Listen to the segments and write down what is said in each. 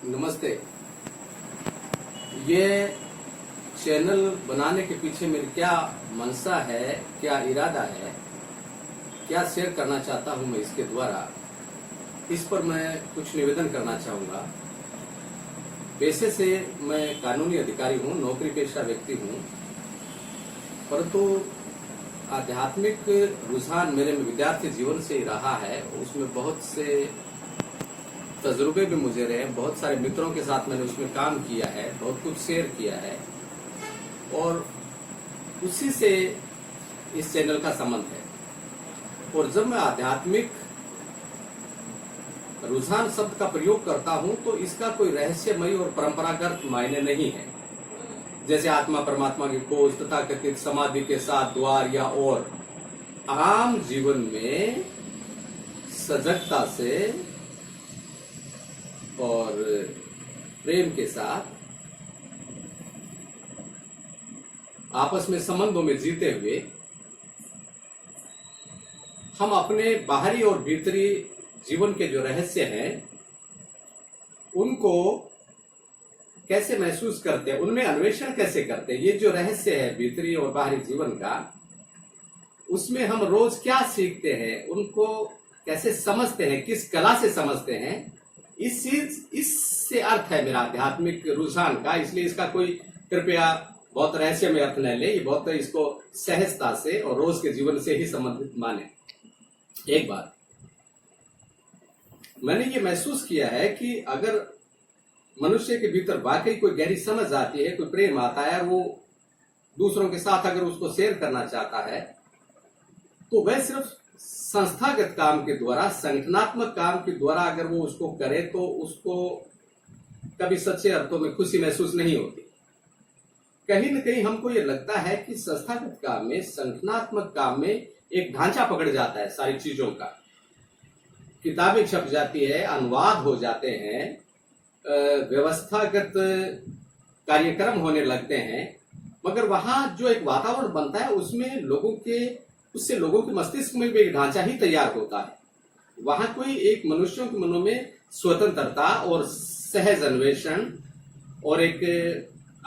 नमस्ते। ये चैनल बनाने के पीछे मेरी क्या मंशा है, क्या इरादा है, क्या शेयर करना चाहता हूं मैं इसके द्वारा, इस पर मैं कुछ निवेदन करना चाहूंगा। पेशे से मैं कानूनी अधिकारी हूं, नौकरी पेशा व्यक्ति हूं, परंतु आध्यात्मिक रुझान मेरे विद्यार्थी जीवन से ही रहा है। उसमें बहुत से तजुर्बे भी मुझे रहे, बहुत सारे मित्रों के साथ मैंने उसमें काम किया है, बहुत कुछ शेयर किया है और उसी से इस चैनल का संबंध है। और जब मैं आध्यात्मिक रुझान शब्द का प्रयोग करता हूं तो इसका कोई रहस्यमयी और परंपरागत मायने नहीं है, जैसे आत्मा परमात्मा की खोज तथा कथित समाधि के साथ द्वार या और आम जीवन में सजगता से और प्रेम के साथ आपस में संबंधों में जीते हुए हम अपने बाहरी और भीतरी जीवन के जो रहस्य हैं उनको कैसे महसूस करते हैं, उनमें अन्वेषण कैसे करते हैं। ये जो रहस्य है भीतरी और बाहरी जीवन का, उसमें हम रोज क्या सीखते हैं, उनको कैसे समझते हैं, किस कला से समझते हैं, इससे अर्थ है मेरा आध्यात्मिक रुझान का। इसलिए इसका कोई कृपया बहुत रहस्य में अर्थ न ले, ये बहुत इसको सहजता से और रोज के जीवन से ही संबंधित माने। एक बात मैंने ये महसूस किया है कि अगर मनुष्य के भीतर वाकई कोई गहरी समझ आती है, कोई प्रेम आता है, वो दूसरों के साथ अगर उसको शेयर करना चाहता है तो वह सिर्फ संस्थागत काम के द्वारा, संगठनात्मक काम के द्वारा अगर वो उसको करे तो उसको कभी सच्चे अर्थों में खुशी महसूस नहीं होती। कहीं न कहीं हमको ये लगता है कि संस्थागत काम में, संगठनात्मक काम में एक ढांचा पकड़ जाता है सारी चीजों का। किताबें छप जाती है, अनुवाद हो जाते हैं, व्यवस्थागत कार्यक्रम होने लगते हैं, मगर वहां जो एक वातावरण बनता है उससे लोगों के मस्तिष्क में भी एक ढांचा ही तैयार होता है। वहां कोई एक मनुष्यों के मनों में स्वतंत्रता और सहज अन्वेषण और एक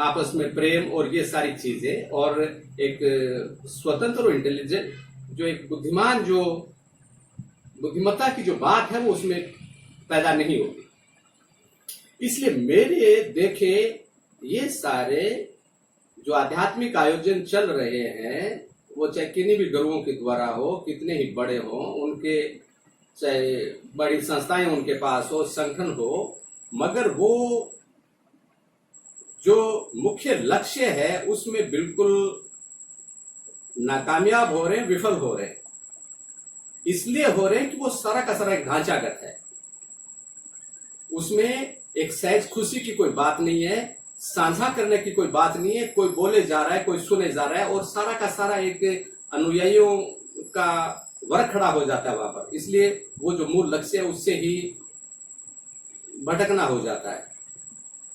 आपस में प्रेम और ये सारी चीजें और एक स्वतंत्र और इंटेलिजेंट जो एक बुद्धिमत्ता की जो बात है वो उसमें पैदा नहीं होती। इसलिए मेरे देखे ये सारे जो आध्यात्मिक आयोजन चल रहे हैं, वो चाहे किन्हीं भी गुरुओं के द्वारा हो, कितने ही बड़े हो, उनके चाहे बड़ी संस्थाएं उनके पास हो, संगठन हो, मगर वो जो मुख्य लक्ष्य है उसमें बिल्कुल नाकामयाब हो रहे हैं, विफल हो रहे हैं। इसलिए हो रहे हैं कि वो सारा का सारा एक ढांचागत है, उसमें एक सहज खुशी की कोई बात नहीं है, साझा करने की कोई बात नहीं है, कोई बोले जा रहा है, कोई सुने जा रहा है और सारा का सारा एक अनुयायियों का वर्ग खड़ा हो जाता है वहां पर। इसलिए वो जो मूल लक्ष्य है उससे ही भटकना हो जाता है।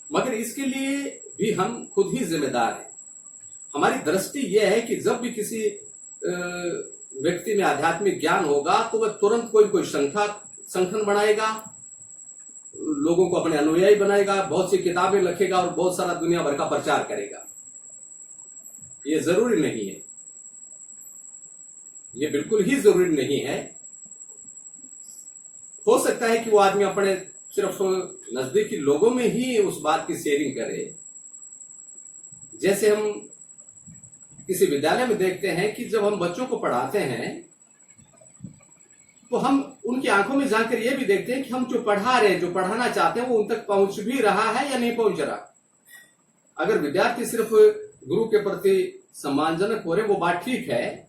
मगर इसके लिए भी हम खुद ही जिम्मेदार हैं। हमारी दृष्टि यह है कि जब भी किसी व्यक्ति में आध्यात्मिक ज्ञान होगा तो वह तुरंत कोई कोई संगठन बनाएगा, लोगों को अपने अनुयायी बनाएगा, बहुत सी किताबें लिखेगा और बहुत सारा दुनिया भर का प्रचार करेगा। ये जरूरी नहीं है, ये बिल्कुल ही जरूरी नहीं है। हो सकता है कि वो आदमी अपने सिर्फ नजदीकी लोगों में ही उस बात की शेयरिंग करे। जैसे हम किसी विद्यालय में देखते हैं कि जब हम बच्चों को पढ़ाते हैं तो हम उनकी आंखों में जाकर यह भी देखते हैं कि हम जो पढ़ा रहे हैं, जो पढ़ाना चाहते हैं, वो उन तक पहुंच भी रहा है या नहीं पहुंच रहा। अगर विद्यार्थी सिर्फ गुरु के प्रति सम्मानजनक हो रहे, वो बात ठीक है,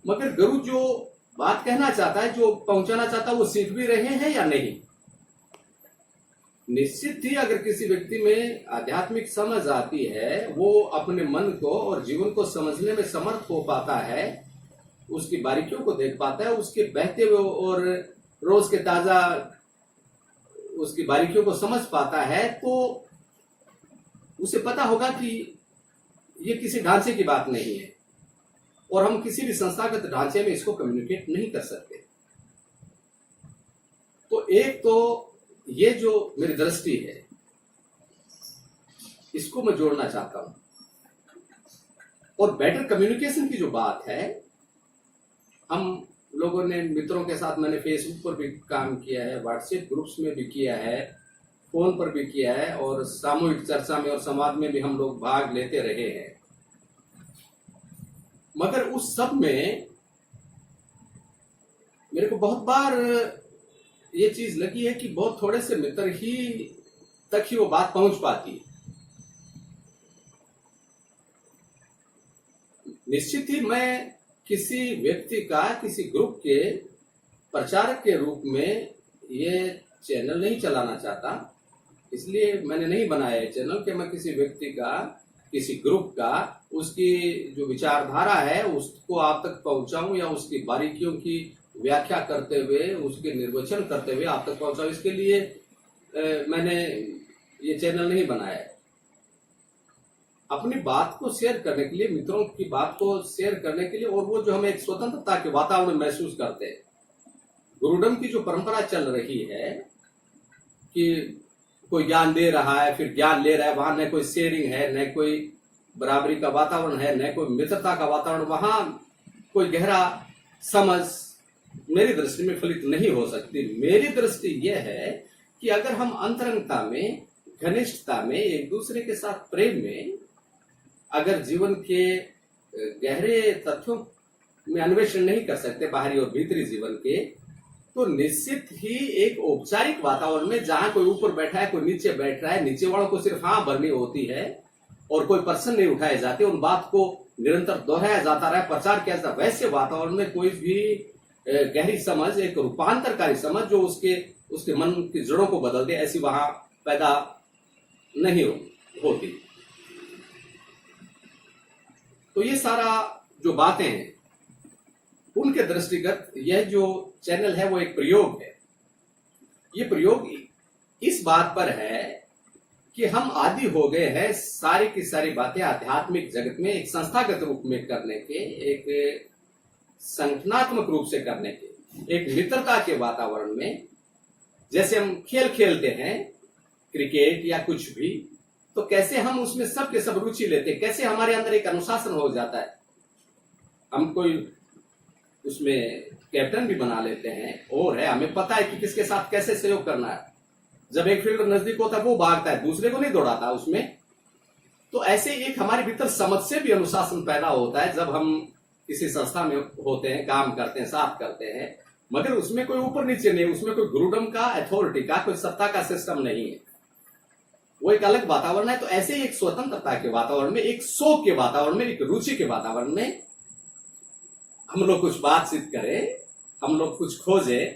मगर गुरु जो बात कहना चाहता है, जो पहुंचाना चाहता है, वो सीख भी रहे हैं या नहीं। निश्चित ही अगर किसी व्यक्ति में आध्यात्मिक समझ आती है, वो अपने मन को और जीवन को समझने में समर्थ हो पाता है, उसकी बारीकियों को देख पाता है, उसके बहते हुए और रोज के ताजा उसकी बारीकियों को समझ पाता है, तो उसे पता होगा कि ये किसी ढांचे की बात नहीं है और हम किसी भी संस्थागत ढांचे में इसको कम्युनिकेट नहीं कर सकते। तो एक तो ये जो मेरी दृष्टि है इसको मैं जोड़ना चाहता हूं। और बेटर कम्युनिकेशन की जो बात है, हम लोगों ने मित्रों के साथ, मैंने फेसबुक पर भी काम किया है, व्हाट्सएप ग्रुप्स में भी किया है, फोन पर भी किया है, और सामूहिक चर्चा में और संवाद में भी हम लोग भाग लेते रहे हैं। मगर उस सब में मेरे को बहुत बार ये चीज लगी है कि बहुत थोड़े से मित्र ही तक ही वो बात पहुंच पाती है। निश्चित ही मैं किसी व्यक्ति का, किसी ग्रुप के प्रचारक के रूप में ये चैनल नहीं चलाना चाहता, इसलिए मैंने नहीं बनाया है चैनल कि मैं किसी व्यक्ति का, किसी ग्रुप का, उसकी जो विचारधारा है उसको आप तक पहुंचाऊं या उसकी बारीकियों की व्याख्या करते हुए, उसके निर्वचन करते हुए आप तक पहुंचाऊं। इसके लिए मैंने ये चैनल नहीं बनाया है। अपनी बात को शेयर करने के लिए, मित्रों की बात को शेयर करने के लिए, और वो जो हम एक स्वतंत्रता के वातावरण महसूस करते हैं। गुरुडम की जो परंपरा चल रही है कि कोई ज्ञान दे रहा है, फिर ज्ञान ले रहा है, वहां न कोई शेयरिंग है, न कोई बराबरी का वातावरण है, न कोई मित्रता का वातावरण, वहां कोई गहरा समझ मेरी दृष्टि में फलित नहीं हो सकती। मेरी दृष्टि यह है कि अगर हम अंतरंगता में, घनिष्ठता में, एक दूसरे के साथ प्रेम में, अगर जीवन के गहरे तथ्यों में अन्वेषण नहीं कर सकते, बाहरी और भीतरी जीवन के, तो निश्चित ही एक औपचारिक वातावरण में, जहां कोई ऊपर बैठा है, कोई नीचे बैठ रहा है, नीचे वालों को सिर्फ हाँ भरनी होती है और कोई प्रश्न नहीं उठाए जाते, उन बात को निरंतर दोहराया जाता रहा, प्रचार किया जाता, वैसे वातावरण में कोई भी गहरी समझ, एक रूपांतरकारी समझ जो उसके मन की जड़ों को बदल दे, ऐसी वहां पैदा नहीं होती। तो ये सारा जो बातें हैं, उनके दृष्टिगत यह जो चैनल है वो एक प्रयोग है। ये प्रयोग इस बात पर है कि हम आदी हो गए हैं सारी की सारी बातें आध्यात्मिक जगत में एक संस्थागत रूप में करने के, एक संगठनात्मक रूप से करने के, एक मित्रता के वातावरण में। जैसे हम खेल खेलते हैं, क्रिकेट या कुछ भी, तो कैसे हम उसमें सब के सब रुचि लेते हैं, कैसे हमारे अंदर एक अनुशासन हो जाता है, हम कोई उसमें कैप्टन भी बना लेते हैं, और है हमें पता है कि किसके साथ कैसे सहयोग करना है। जब एक फील्डर नजदीक होता है वो भागता है, दूसरे को नहीं दौड़ाता उसमें। तो ऐसे एक हमारे भीतर समझ से भी अनुशासन पैदा होता है जब हम किसी संस्था में होते हैं, काम करते हैं, साथ करते हैं, मगर उसमें कोई ऊपर नीचे नहीं, उसमें कोई गुरुडम का, अथॉरिटी का, कोई सत्ता का सिस्टम नहीं है, वो एक अलग वातावरण है। तो ऐसे एक स्वतंत्रता के वातावरण में, एक शौक के वातावरण में, एक रुचि के वातावरण में हम लोग कुछ बातचीत करें, हम लोग कुछ खोजें,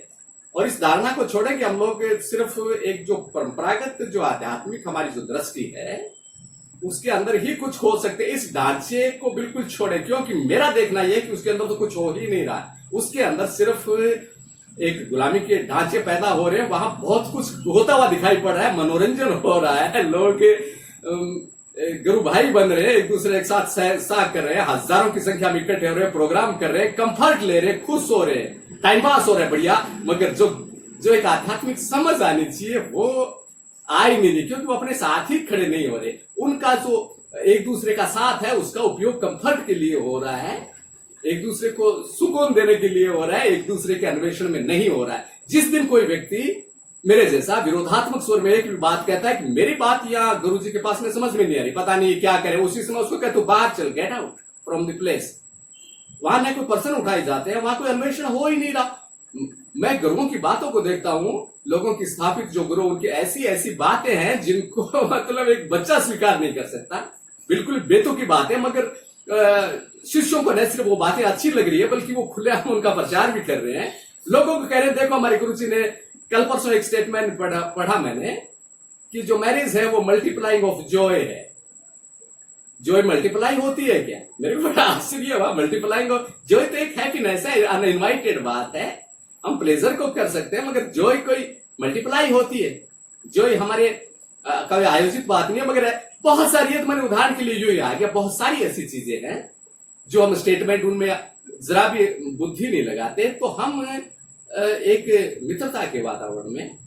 और इस धारणा को छोड़ें कि हम लोग सिर्फ एक जो परंपरागत, जो आध्यात्मिक हमारी जो दृष्टि है उसके अंदर ही कुछ हो सकते, इस ढांचे को बिल्कुल छोड़ें। क्योंकि मेरा देखना यह कि उसके अंदर तो कुछ हो ही नहीं रहा, उसके अंदर सिर्फ एक गुलामी के ढांचे पैदा हो रहे हैं, वहां बहुत कुछ होता हुआ दिखाई पड़ रहा है, मनोरंजन हो रहा है, लोग गुरु भाई बन रहे हैं, एक दूसरे के साथ साथ कर रहे हैं, हजारों की संख्या में इकट्ठे हो रहे हैं, प्रोग्राम कर रहे हैं, कंफर्ट ले रहे हैं, खुश हो रहे हैं, टाइम पास हो रहा है बढ़िया। मगर जो एक आध्यात्मिक समझ आनी चाहिए वो आ ही नहीं, क्योंकि वो अपने साथ ही खड़े नहीं हो रहे। उनका जो एक दूसरे का साथ है उसका उपयोग कंफर्ट के लिए हो रहा है, एक दूसरे को सुकून देने के लिए हो रहा है, एक दूसरे के अन्वेषण में नहीं हो रहा है। जिस दिन कोई व्यक्ति मेरे जैसा विरोधात्मक स्वर में एक भी बात कहता है कि मेरी बात या गुरु जी के पास में समझ में नहीं आ रही, पता नहीं क्या करे, उसी समय उसको कहते बाहर चल, get out from the place. वहां न कोई पर्सन उठाए जाते हैं, वहां कोई अन्वेषण हो ही नहीं रहा। मैं गुरुओं की बातों को देखता हूं, लोगों की स्थापित जो गुरु, उनकी ऐसी ऐसी बातें हैं जिनको मतलब एक बच्चा स्वीकार नहीं कर सकता, बिल्कुल बेतुकी बात है। मगर शिष्यों को न सिर्फ वो बातें अच्छी लग रही है बल्कि वो खुलेआम उनका प्रचार भी कर रहे हैं, लोगों को कह रहे हैं देखो हमारे गुरु जी ने कल परसों एक स्टेटमेंट पढ़ा मैंने कि जो मैरिज है वो मल्टीप्लाइंग ऑफ जॉय है। जॉय मल्टीप्लाई होती है क्या? मेरे को बड़ा आश्चर्य हुआ, मल्टीप्लाइंग ऑफ जॉय तो एक हैप्पीनेस है, अनइनवाइटेड बात है, हम प्लेजर को कर सकते हैं, मगर जॉय कोई मल्टीप्लाई होती है? जॉय हमारे कभी आयोजित बात नहीं है, मगर बहुत सारी है। तो मैंने उदाहरण के लिए जो ही आ गया, बहुत सारी ऐसी चीजें हैं जो हम स्टेटमेंट उनमें जरा भी बुद्धि नहीं लगाते। तो हम एक मित्रता के वातावरण में,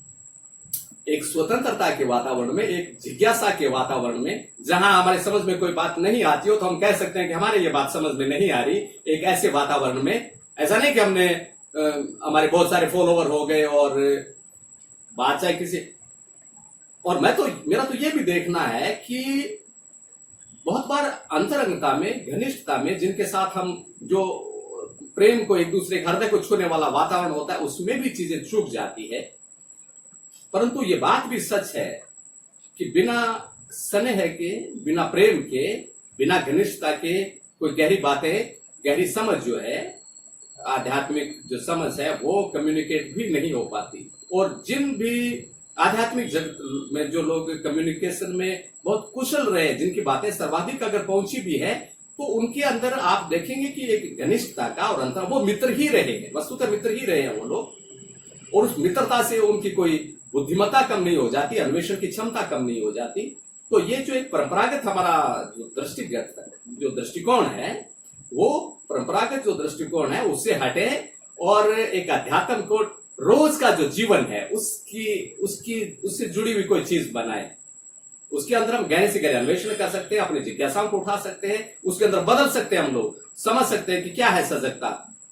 एक स्वतंत्रता के वातावरण में, एक जिज्ञासा के वातावरण में, जहां हमारे समझ में कोई बात नहीं आती हो तो हम कह सकते हैं कि हमारे ये बात समझ में नहीं आ रही। एक ऐसे वातावरण में, ऐसा नहीं कि हमने हमारे बहुत सारे फॉलोवर हो गए और बात चाहे किसी, और मेरा तो ये भी देखना है कि बहुत बार अंतरंगता में, घनिष्ठता में, जिनके साथ हम जो प्रेम को, एक दूसरे के हृदय को छूने वाला वातावरण होता है, उसमें भी चीजें चूक जाती है। परंतु ये बात भी सच है कि बिना स्नेह के, बिना प्रेम के, बिना घनिष्ठता के कोई गहरी बातें, गहरी समझ जो है, आध्यात्मिक जो समझ है, वो कम्युनिकेट भी नहीं हो पाती। और जिन भी आध्यात्मिक जगत में जो लोग कम्युनिकेशन में बहुत कुशल रहे, जिनकी बातें सर्वाधिक अगर पहुंची भी है, तो उनके अंदर आप देखेंगे कि एक घनिष्ठता का और अंतर, वो मित्र ही रहे हैं, वस्तुतः मित्र ही रहे हैं वो लोग। और उस मित्रता से उनकी कोई बुद्धिमत्ता कम नहीं हो जाती, अन्वेषण की क्षमता कम नहीं हो जाती। तो ये जो एक परंपरागत हमारा जो जो दृष्टिकोण है, वो परंपरागत जो दृष्टिकोण है उससे हटे और एक अध्यात्म को रोज का जो जीवन है उससे जुड़ी हुई कोई चीज बनाए। उसके अंदर हम गहरे से गहरे अन्वेषण कर सकते हैं, अपनी जिज्ञासाओं को उठा सकते हैं, उसके अंदर बदल सकते हैं, हम लोग समझ सकते हैं कि क्या है सजगता,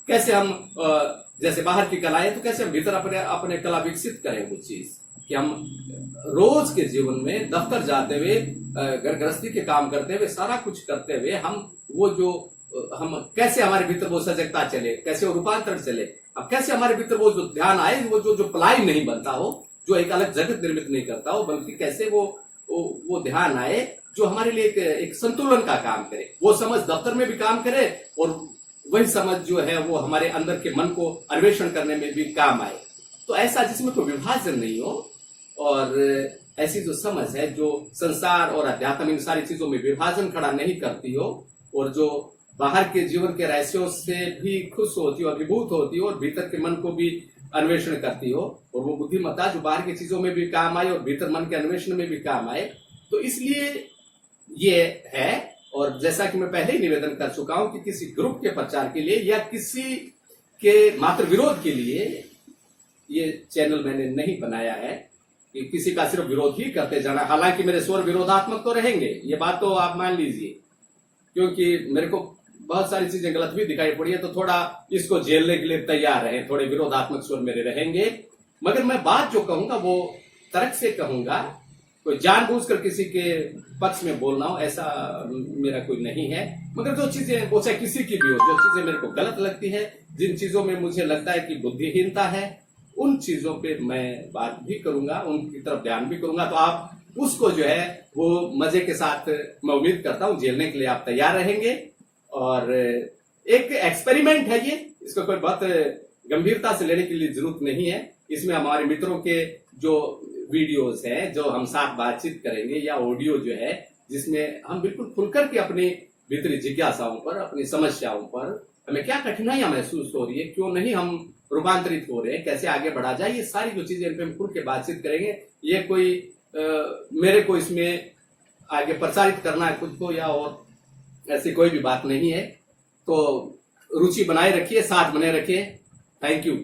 कैसे हम जैसे बाहर की कला है तो कैसे हम भीतर अपने कला विकसित करें। वो चीज कि हम रोज के जीवन में दफ्तर जाते हुए, घर गृहस्थी के काम करते हुए, सारा कुछ करते हुए हम कैसे हमारे भीतर वो सजगता चले, कैसे वो रूपांतरण चले, अब कैसे हमारे भीतर वो जो ध्यान आए, वो जो पलायन नहीं बनता हो, जो एक अलग जगत निर्मित नहीं करता हो, बल्कि कैसे वो ध्यान आए जो हमारे लिए एक संतुलन का काम करे। वो समझ दफ्तर में भी काम करे और वही समझ जो है वो हमारे अंदर के मन को अन्वेषण करने में भी काम आए। तो ऐसा जिसमें कोई विभाजन नहीं हो, और ऐसी जो समझ है जो संसार और अध्यात्म इन सारी चीजों में विभाजन खड़ा नहीं करती हो, और जो बाहर के जीवन के रहस्यों से भी खुश होती हो, अभिभूत होती हो, और भीतर के मन को भी अन्वेषण करती हो, और वो बुद्धिमत्ता जो बाहर की चीजों में भी काम आए और भीतर मन के अन्वेषण में भी काम आए। तो इसलिए ये है, और जैसा कि मैं पहले ही निवेदन कर चुका हूं कि किसी ग्रुप के प्रचार के लिए या किसी के मात्र विरोध के लिए ये चैनल मैंने नहीं बनाया है कि किसी का सिर्फ विरोध ही करते जाना। हालांकि मेरे स्वर विरोधात्मक तो रहेंगे, ये बात तो आप मान लीजिए, क्योंकि मेरे को बहुत सारी चीजें गलत भी दिखाई पड़ी है, तो थोड़ा इसको झेलने के लिए तैयार रहे, थोड़े विरोधात्मक स्वर मेरे रहेंगे। मगर मैं बात जो कहूंगा वो तर्क से कहूंगा, कोई जानबूझकर किसी के पक्ष में बोलना हो ऐसा मेरा कोई नहीं है। मगर जो चीजें, वो चाहे किसी की भी हो, जो चीजें मेरे को गलत लगती है, जिन चीजों में मुझे लगता है कि बुद्धिहीनता है, उन चीजों पे मैं बात भी करूंगा, उनकी तरफ ध्यान भी करूंगा। तो आप उसको जो है वो मजे के साथ, मैं उम्मीद करता हूं झेलने के लिए आप तैयार रहेंगे। और एक एक्सपेरिमेंट है ये, इसको कोई बहुत गंभीरता से लेने के लिए जरूरत नहीं है। इसमें हमारे मित्रों के जो वीडियोस हैं, जो हम साथ बातचीत करेंगे, या ऑडियो जो है जिसमें हम बिल्कुल खुलकर के अपनी भीतरी जिज्ञासाओं पर, अपनी समस्याओं पर, हमें क्या कठिनाइयां महसूस हो रही है, क्यों नहीं हम रूपांतरित हो रहे हैं, कैसे आगे बढ़ा जाए, ये सारी जो चीजें इन पे हम खुल के बातचीत करेंगे। ये कोई मेरे को इसमें आगे प्रसारित करना है खुद को, या और ऐसी कोई भी बात नहीं है। तो रुचि बनाए रखिए, साथ बने रखिए। Thank you.